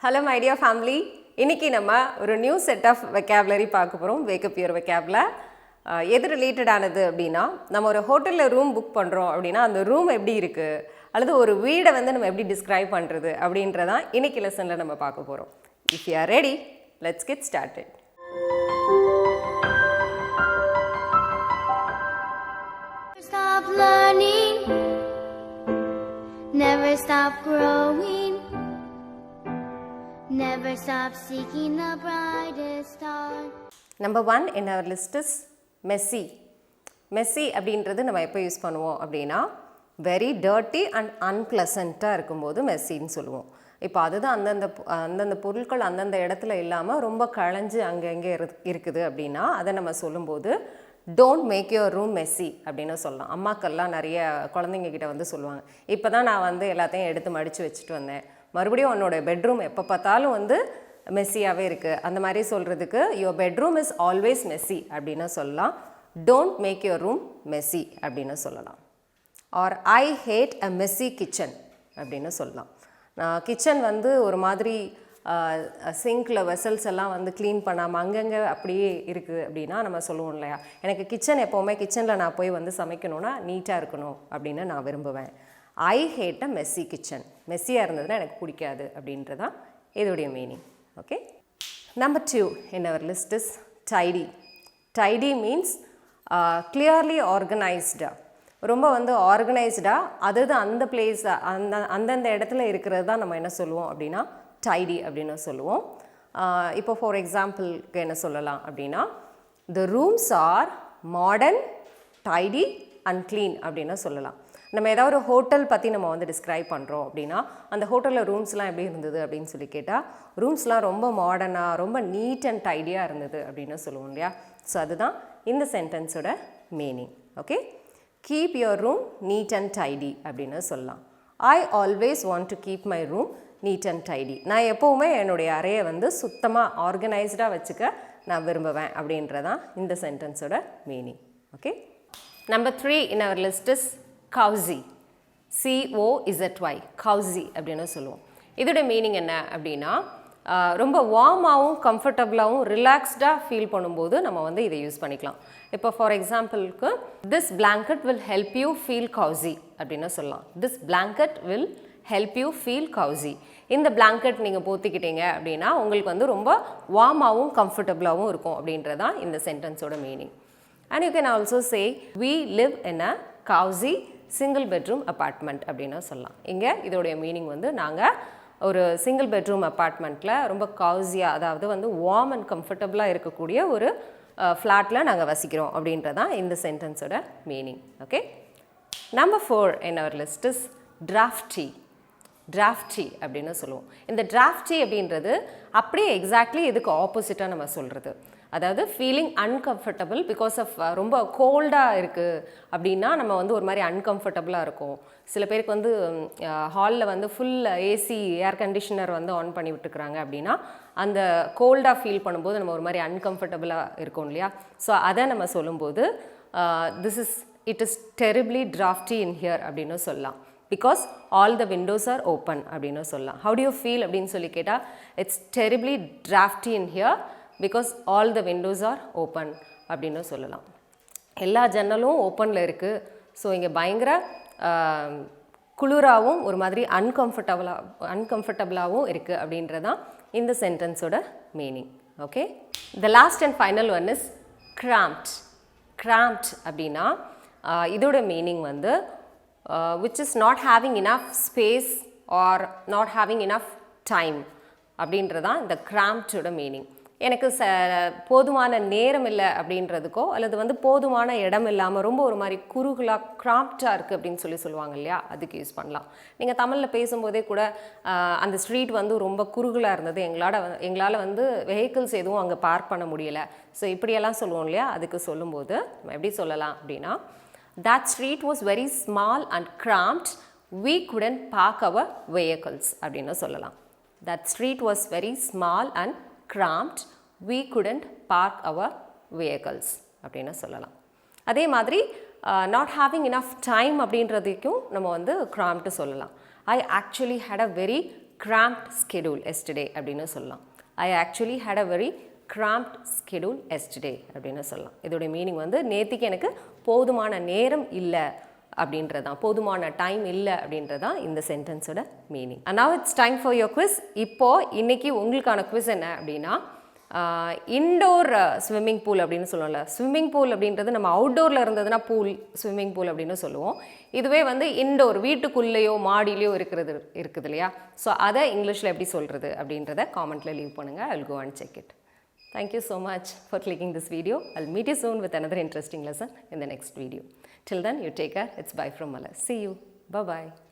Hello my dear family. இன்னைக்கு நம்ம ஒரு நியூ செட் ஆஃப் vocabulary பார்க்க போறோம். Wake up your vocabல எது ரிலேட்டட் ஆனது அப்படினா நம்ம ஒரு ஹோட்டல்ல ரூம் புக் பண்றோம் அப்படினா அந்த ரூம் எப்படி இருக்கு அல்லது ஒரு வீடை வந்து நம்ம எப்படி டிஸ்கிரைப் பண்றது அப்படின்றத இன்னைக்கு லெசன்ல நம்ம பார்க்க போறோம். If you are ready, let's get started. Stop learning, never stop growing, never stop seeking the brightest star. Number 1 in our list is messy. Messy அப்படின்றது நம்ம எப்போ யூஸ் பண்ணுவோம் அப்படின்னா very dirty and unpleasant-ஆ இருக்கும்போது மெஸ்ஸின்னு சொல்லுவோம். இப்போ அதுதான் அந்தந்த பொருட்கள் அந்தந்த இடத்துல இல்லாமல் ரொம்ப களைஞ்சு அங்கங்கே இருக்குது அப்படின்னா அதை நம்ம சொல்லும்போது don't make your room messy அப்படின்னு சொல்லலாம். அம்மாக்கள்லாம் நிறைய குழந்தைங்க கிட்ட வந்து சொல்லுவாங்க, இப்போ தான் நான் வந்து எல்லாத்தையும் எடுத்து மடித்து வச்சுட்டு வந்தேன், மறுபடியும் உன்னோட பெட்ரூம் எப்போ பார்த்தாலும் வந்து மெஸ்ஸியாகவே இருக்குது, அந்த மாதிரி சொல்கிறதுக்கு your bedroom is always messy அப்படின்னு சொல்லலாம். Don't make your room messy அப்படின்னு சொல்லலாம். Or I hate a messy kitchen அப்படின்னு சொல்லலாம். கிச்சன் வந்து ஒரு மாதிரி சிங்கில் வெசல்ஸ் எல்லாம் வந்து க்ளீன் பண்ணாமல் அங்கங்கே அப்படியே இருக்குது அப்படின்னா நம்ம சொல்லுவோம் இல்லையா, எனக்கு கிச்சன் எப்போவுமே கிச்சனில் நான் போய் வந்து சமைக்கணுன்னா நீட்டாக இருக்கணும் அப்படின்னு நான் விரும்புவேன். ஐ ஹேட் அ மெஸ்ஸி கிச்சன், மெஸ்ஸியாக இருந்ததுன்னா எனக்கு பிடிக்காது அப்படின்றதான் இதோடைய meaning. Okay, number 2 in our list is tidy. Tidy means clearly organized. ரொம்ப வந்து ஆர்கனைஸ்டாக அதாவது அந்த பிளேஸ் அந்தந்த இடத்துல இருக்கிறது தான் நம்ம என்ன சொல்லுவோம் அப்படின்னா டைடி அப்படின்னு சொல்லுவோம். இப்போ ஃபார் எக்ஸாம்பிளுக்கு என்ன சொல்லலாம் அப்படின்னா த rooms R modern, tidy and clean அப்படின்னு சொல்லலாம். நம்ம ஏதாவது ஒரு ஹோட்டல் பற்றி நம்ம வந்து டிஸ்கிரைப் பண்ணுறோம் அப்படின்னா அந்த ஹோட்டலில் ரூம்ஸ்லாம் எப்படி இருந்தது அப்படின்னு சொல்லி கேட்டால் ரூம்ஸ்லாம் ரொம்ப மாடர்னாக ரொம்ப நீட் அண்ட் டைடியாக இருந்தது அப்படின்னு சொல்லுவோம் இல்லையா. ஸோ அதுதான் இந்த சென்டென்ஸோட meaning. Okay, keep your room neat and tidy அப்படின்னு சொல்லலாம். I always want to keep my room neat and tidy. நான் எப்போவுமே என்னுடைய அறையை வந்து சுத்தமாக ஆர்கனைஸ்டாக வச்சுக்க நான் விரும்புவேன் அப்படின்றதான் இந்த சென்டென்ஸோட meaning. Okay, number 3 in our list is cozy. COZY, cozy அப்படின்னு சொல்லுவோம். இதோட மீனிங் என்ன அப்படின்னா ரொம்ப வார்மாகவும் கம்ஃபர்டபுளாகவும் ரிலாக்ஸ்டாக ஃபீல் பண்ணும்போது நம்ம வந்து இதை யூஸ் பண்ணிக்கலாம். இப்போ ஃபார் எக்ஸாம்பிளுக்கு this blanket will help you feel Kousi அப்படின்னு சொல்லலாம். This blanket will help you feel Kousi. இந்த பிளாங்கெட் நீங்கள் போத்திக்கிட்டீங்க அப்படின்னா உங்களுக்கு வந்து ரொம்ப வார்மாகவும் கம்ஃபர்டபுளாகவும் இருக்கும் அப்படின்றதான் இந்த சென்டென்ஸோட meaning. And you can also say we live in a cozy single bedroom apartment அப்படின்னு சொல்லலாம். இங்கே இதோடைய மீனிங் வந்து நாங்கள் ஒரு சிங்கிள் பெட்ரூம் அப்பார்ட்மெண்ட்டில் ரொம்ப கவுசியாக அதாவது வந்து வார்ம் அண்ட் கம்ஃபர்டபுளாக இருக்கக்கூடிய ஒரு ஃப்ளாட்டில் நாங்கள் வசிக்கிறோம் அப்படின்றதான் இந்த சென்டென்ஸோட meaning. Okay, number 4 in our list is draughty. Draughty அப்படின்னு சொல்லுவோம். இந்த draughty அப்படின்றது அப்படியே எக்ஸாக்ட்லி இதுக்கு ஆப்போசிட்டாக நம்ம சொல்கிறது. அதாவது ஃபீலிங் அன்கம்ஃபர்டபுள் பிகாஸ் ஆஃப் ரொம்ப கோல்டாக இருக்குது அப்படின்னா நம்ம வந்து ஒரு மாதிரி அன்கம்ஃபர்டபுளாக இருக்கும். சில பேருக்கு வந்து ஹாலில் வந்து ஃபுல் ஏசி ஏர் கண்டிஷனர் வந்து ஆன் பண்ணி விட்டுருக்குறாங்க அப்படின்னா அந்த கோல்டாக ஃபீல் பண்ணும்போது நம்ம ஒரு மாதிரி அன்கம்ஃபர்டபுளாக இருக்கும் இல்லையா. ஸோ அதை நம்ம சொல்லும்போது it is terribly draughty in here அப்படின்னு சொல்லலாம். Because all the windows are open அப்படின்னு சொல்லலாம். ஹவு டு யூ ஃபீல் அப்படின்னு சொல்லி கேட்டால் it's terribly draughty in here because all the windows are open அப்படின்னு சொல்லலாம். எல்லா ஜன்னலும் ஓப்பனில் இருக்குது. ஸோ இங்கே பயங்கர குளிராகவும் ஒரு மாதிரி அன்கம்ஃபர்டபுளாகவும் இருக்குது அப்படின்றதான் இந்த சென்டென்ஸோட meaning. Okay, the last and final one is cramped. Cramped அப்படின்னா இதோட மீனிங் வந்து which is not having enough space or not having enough time அப்படின்றதான் இந்த crampedோட மீனிங். எனக்கு போதுமான நேரம் இல்லை அப்படின்றதுக்கோ அல்லது வந்து போதுமான இடம் இல்லாமல் ரொம்ப ஒரு மாதிரி குறுகலாக கிராம்ப்டாக இருக்குது அப்படின்னு சொல்லுவாங்க இல்லையா, அதுக்கு யூஸ் பண்ணலாம். நீங்கள் தமிழில் பேசும்போதே கூட அந்த ஸ்ட்ரீட் வந்து ரொம்ப குறுகலாக இருந்தது, எங்களால் வந்து வெஹிக்கிள்ஸ் எதுவும் அங்கே பார்க் பண்ண முடியலை, ஸோ இப்படியெல்லாம் சொல்லுவோம் இல்லையா. அதுக்கு சொல்லும்போது நம்ம எப்படி சொல்லலாம் அப்படின்னா that street was very small and cramped, we couldn't park our vehicles அப்படின்னு சொல்லலாம். That street was very small and cramped, we couldn't park our vehicles அப்படின்னு சொல்லலாம். அதே மாதிரி not having enough time அப்படின்றதுக்கும் நம்ம வந்து cramped சொல்லலாம். I actually had a very cramped schedule yesterday அப்படின்னு சொல்லலாம். I actually had a very cramped schedule yesterday அப்படின்னு சொல்லலாம். இதோட மீனிங் வந்து நேத்திக்கு எனக்கு போதுமான நேரம் இல்லை அப்படின்றதான், போதுமான டைம் இல்லை அப்படின்றதான் இந்த சென்டென்ஸோட meaning. And now it's time for your quiz. இப்போது இன்றைக்கி உங்களுக்கான quiz என்ன அப்படின்னா இன்டோர் ஸ்விம்மிங் பூல் அப்படின்னு சொல்லுவோம்ல. ஸ்விம்மிங் பூல் அப்படின்றது நம்ம அவுட்டோரில் இருந்ததுன்னா பூல் ஸ்விம்மிங் பூல் அப்படின்னு சொல்லுவோம். இதுவே வந்து இன்டோர் வீட்டுக்குள்ளேயோ மாடியிலையோ இருக்குது இல்லையா. ஸோ அதை இங்கிலீஷில் எப்படி சொல்கிறது அப்படின்றத காமெண்ட்டில் லீவ் பண்ணுங்கள். I'll go and check it. Thank you so much for clicking this video. I'll meet you soon with another interesting lesson in the next video. Till then, you take care. It's bye from Mala. See you. Bye-bye.